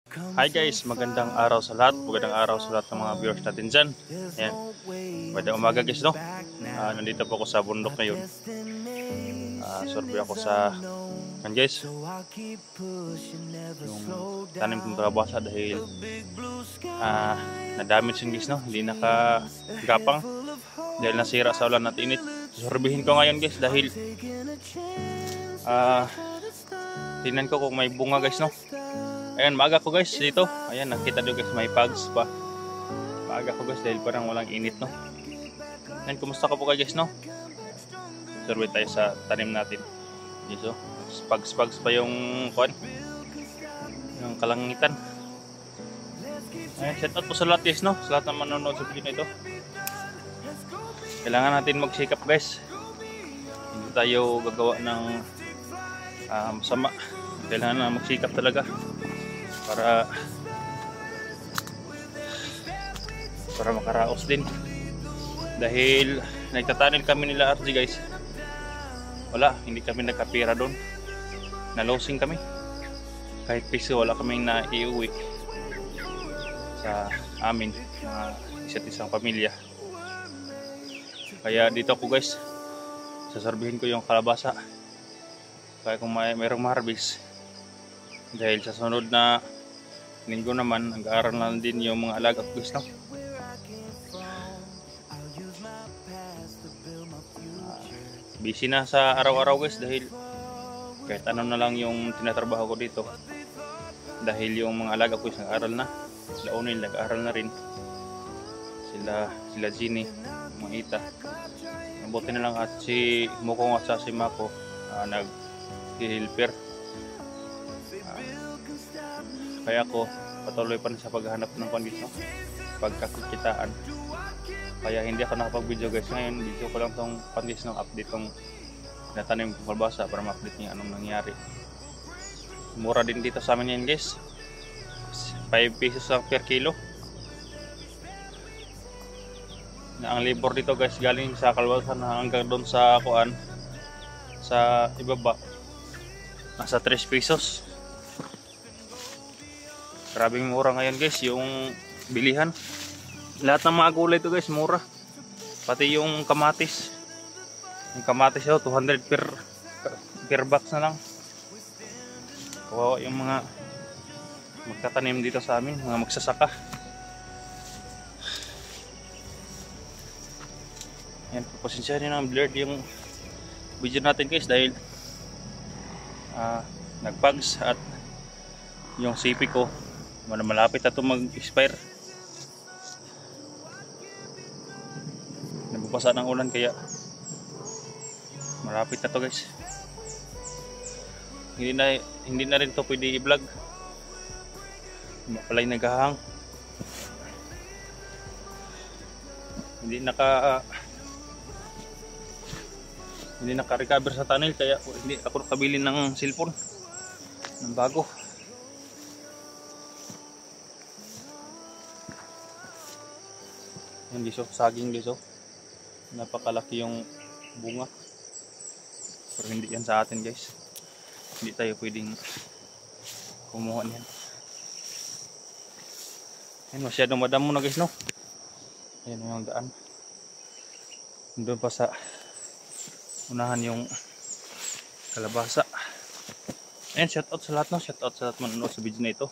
Hi guys, magandang araw sa lahat. Magandang araw sa lahat ng mga viewers natin dyan. Ayan, magandang umaga guys, no? Nandito po ako sa bundok ngayon. Survey ako sa guys, yung tanim kong kalabasa dahil na-damage yung guys, no? Hindi nakagapang dahil nasira sa ulan at init. Surveyin ko ngayon guys dahil tingnan ko kung may bunga guys, no? Ayan, maaga ko guys dito. Ayan, nakita nyo guys, may bugs pa. Maaga ko guys dahil parang walang init, no? Ayan, kumusta ka po guys, no? Survey tayo sa tanim natin. Dito, bugs pa yung yung kalangitan. Ayan, shout out po sa lahat guys, no? Sa lahat na manonood sa video na ito. Kailangan natin magsikap guys. Hindi tayo gagawa ng masama. Kailangan na magsikap talaga. Para makaraos din dahil nagtatanim kami nila RG guys, wala, hindi kami nagkapira doon, nalosing kami, kahit piso wala kaming naiuwi sa amin, mga isa't isang pamilya. Kaya dito ako guys, saserbihin ko yung kalabasa kaya kung mayroong ma-harvest, dahil sa sunod na linggo naman, nag-aaral na din yung mga alaga ko guys, no? Busy na sa araw-araw guys dahil kahit ano na lang yung tinatrabaho ko dito, dahil yung mga alaga ko isang aral na, sila Unil nag-aaral na rin, sila Ginny, mga Ita, mabuti na lang at si Mukong at si Mako nag-helper. Kaya ako patuloy pa rin sa paghahanap ng kondisyon, pagkakikitaan. Kaya hindi ako nakapag-video guys ngayon. Video ko lang tong kondisyon ng update kong natanim kong kalabasa para ma-update niya anong nangyari. Mura din dito sa amin yan guys, 5 pesos lang per kilo. Na ang labor dito guys galing sa kalabasa na hanggang doon sa kuan sa ibaba nasa 3 pesos. Grabing mura ngayon guys yung bilihan. Lahat ng mga gulay ito guys mura. Pati yung kamatis. Yung kamatis 200 per box na lang. Kawawa yung mga magtatanim dito sa amin, mga magsasaka. Yan, pasensyahan nyo ng blurred yung video natin guys dahil nagbugs at yung CP ko malapit na ito mag-expire. Nabubasa ng ulan kaya malapit na to guys. Hindi na rin to pwede i-vlog. Palay naghahang. Hindi naka-recover sa tunnel kaya hindi ako nakabili ng cellphone ng bago. Yan guys, saging guys, napakalaki yung bunga, pero hindi yan sa atin guys, hindi tayo pwedeng kumuha niyan. Yan, masyadong madamo na guys, no? Yan yung daan, doon pa sa unahan yung kalabasa. Ayan, shout out sa lahat, no? Shout out sa lahat manonood sa video na ito.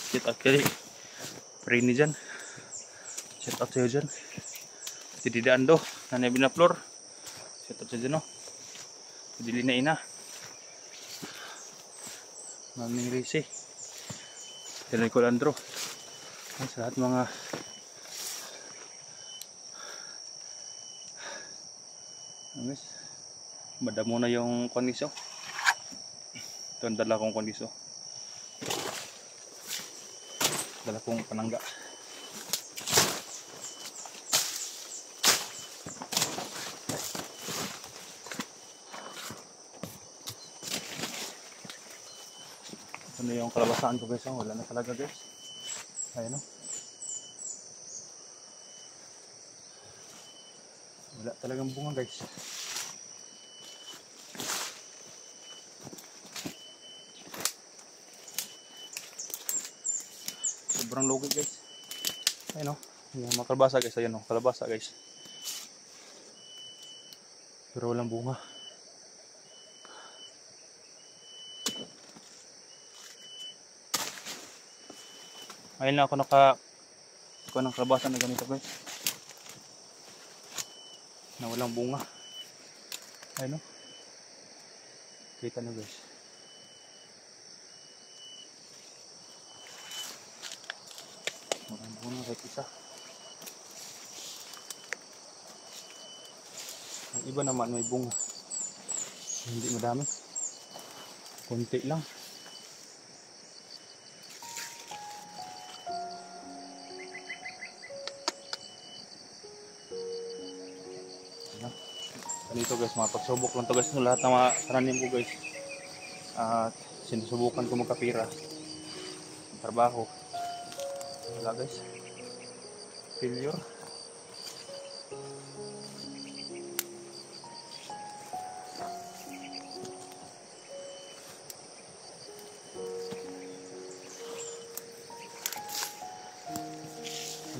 Shout out kay Rini dyan. Shout out sa'yo dyan. Si Dida Ando, Nanay Binaflor. Shout out sa'yo dyan, no? Si Dilina Ina. Maming Risi. Dilay ko Landro. Sa lahat mga madamo na yung kondisyon. Ito ang dala kong kondisyon. Dala kong panangga. Ano yung kalabasaan ko guys, wala na talaga guys. Ayun, no? Wala talagang bunga guys. Sobrang lugi guys. Ayun o. Yung mga kalabasa guys. Ayan o. Kalabasa guys. Pero walang bunga. Ayun na ako nakakuha ng kalabasa na ganito guys. Na walang bunga. Ayun o. Kita na guys. Walang bunga kahit isa. Ang iba naman may bunga. Hindi madami. Kunti lang. Ganito guys, mga pagsubok lang to guys ng lahat ng mga tananim ko guys. At sinusubukan ko magkapira. Trabaho. Wala guys. Failure.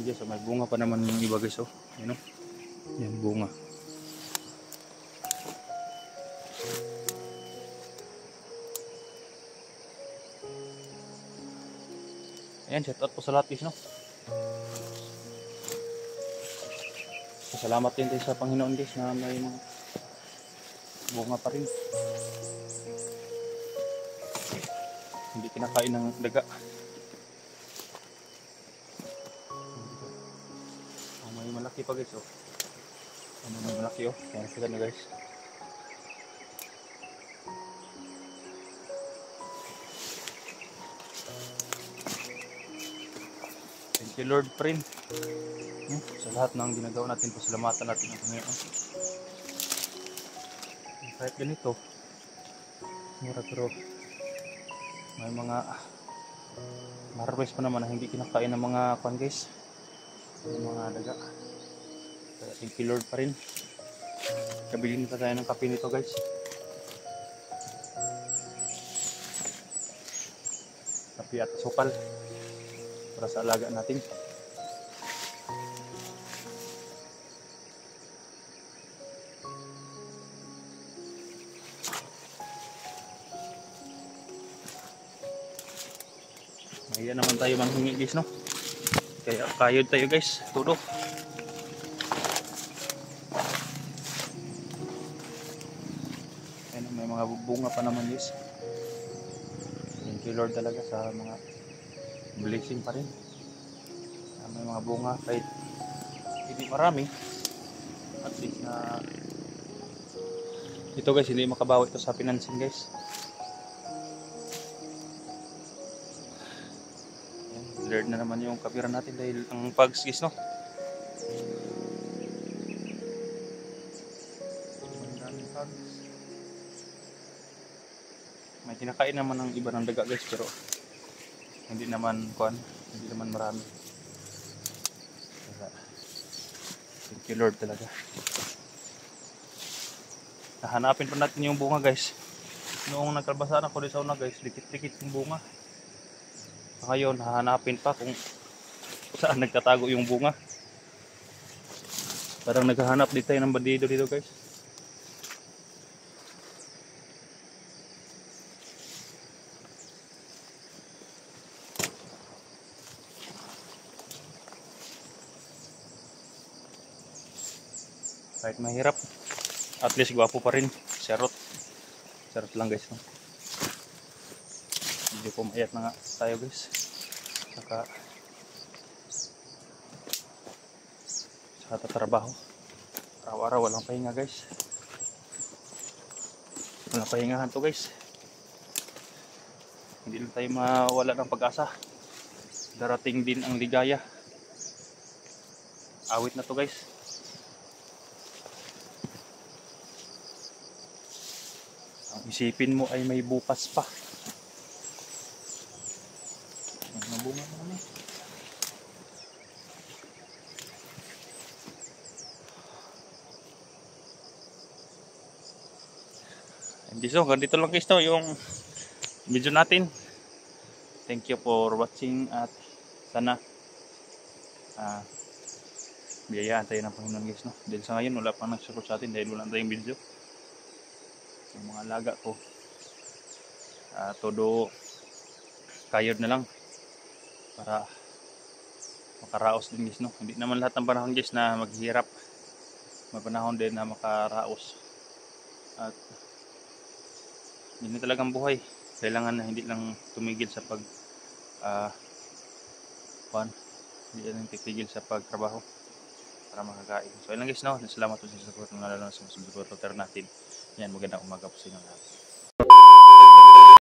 Yes, may bunga pa naman yung iba guys. Oh. Yan, oh. Yan bunga. Ayan, shout out po sa lahat guys, no? Salamat din tayo sa Panginoon guys na may mga bunga pa rin. Hindi kinakain ng daga. May malaki pa guys, oh. Ano may malaki, oh. Ayan, kita na guys. Thank you Lord pa rin. Sa lahat ng ginagawa natin, pasalamatan natin ang Panginoon. Kahit ganito, mura pero may mga marwes pa naman na hindi kinakain ng mga kwan guys. Yung mga daga. Kaya thank you Lord pa rin. Kabilin pa tayo ng kape nito guys. Kape at sukal para sa alaga natin. Ayan naman tayo manghingi guys, no? Kaya kayod tayo guys, todo. Ayan, may mga bunga pa naman guys. Thank you Lord talaga sa mga blessing pa rin. May mga bunga kahit hindi marami. At least na ito guys, hindi makabawi ito sa financing guys. Blurred na naman yung kapira natin dahil ang pugs guys, no? May kinakain naman ng iba ng daga guys, pero hindi naman kuan, hindi naman marami. Kaya, thank you Lord talaga. Nahanapin pa natin yung bunga guys. Noong nagkalbasan ako di sa una guys, dikit-dikit yung bunga. Ngayon, hahanapin pa kung saan nagtatago yung bunga. Parang naghahanap din tayo ng bandido dito guys. Kahit mahirap, at least gwapo pa rin. Charot. Charot lang guys, no? Medyo pumayat na nga tayo guys. Saka tatrabaho. Araw-araw walang pahinga guys. Walang pahingahan to guys. Hindi lang tayo mawala ng pag-asa. Darating din ang ligaya. Awit na to guys. Ang isipin mo ay may bukas pa. Bunga naman eh. So, ganito lang guys, no, yung video natin. Thank you for watching at sana biyayaan tayo ng Panginoon guys, no? Dahil sa ngayon wala pang nagsupport sa atin dahil wala tayong video. Yung mga alaga ko todo kayod na lang para makaraos din guys, no? Hindi naman lahat ng panahon guys na maghihirap, may panahon din na makaraos. At yun talagang buhay, kailangan na hindi lang tumigil sa hindi lang titigil sa pagtrabaho para makakain. So ayun lang guys, no? Salamat po sa support, lalo na sa supporter natin. Yan, magandang umaga po sa inyo lahat.